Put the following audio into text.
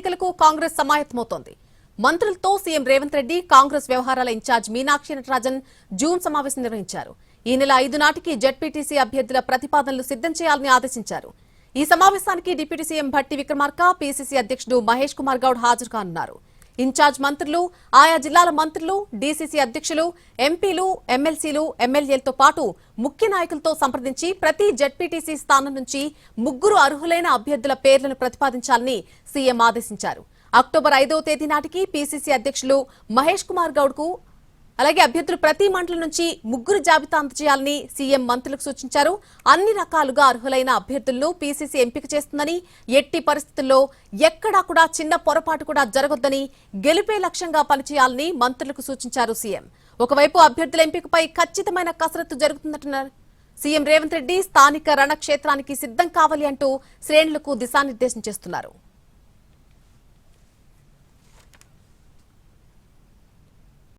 ఎన్నికలకు కాంగ్రెస్ సమాయత్తమవుతోంది. మంత్రులతో సీఎం రేవంత్ రెడ్డి కాంగ్రెస్ వ్యవహారాల ఇన్ఛార్జ్ మీనాక్షి నటరాజన్ జూమ్ సమావేశం నిర్వహించారు. ఈ నెల 5 నాటికి జెడ్పీటీసీ అభ్యర్థుల ప్రతిపాదనలు సిద్ధం చేయాలని ఆదేశించారు. ఈ సమావేశానికి deputy CM Bhatti Vikramarka, PCC అధ్యక్షుడు మహేష్ కుమార్ గౌడ్ హాజరు కానున్నారు. ఇన్ఛార్జ్ మంత్రులు, ఆయా జిల్లాల మంత్రులు, డీసీసీ అధ్యక్షులు, ఎంపీలు, ఎమ్మెల్సీలు, ఎమ్మెల్యేలతో పాటు ముఖ్య నాయకులతో సంప్రదించి ప్రతి జెడ్పీటీసీ స్థానం నుంచి 3 అర్హులైన అభ్యర్థుల పేర్లను ప్రతిపాదించాలని సీఎం ఆదేశించారు. అక్టోబర్ 5వ తేదీ నాటికి పీసీసీ అధ్యక్షులు మహేష్ కుమార్ గౌడ్ కు అలాగే అభ్యర్థులు ప్రతి మండలం నుంచి 3 జాబితా అందజేయాలని సీఎం మంత్రులకు సూచించారు. అన్ని రకాలుగా అర్హులైన అభ్యర్థులను పీసీసీ ఎంపిక చేస్తుందని, ఎట్టి పరిస్థితుల్లో ఎక్కడా కూడా చిన్న పొరపాటు కూడా జరగొద్దని, గెలిపే లక్ష్యంగా పనిచేయాలని మంత్రులకు సూచించారు సీఎం. ఒకవైపు అభ్యర్థుల ఎంపికపై ఖచ్చితమైన కసరత్తు జరుగుతుందంటున్నారు సీఎం రేవంత్ రెడ్డి. స్థానిక రణక్షేత్రానికి సిద్ధం కావాలి అంటూ శ్రేణులకు దిశానిర్దేశం చేస్తున్నారు.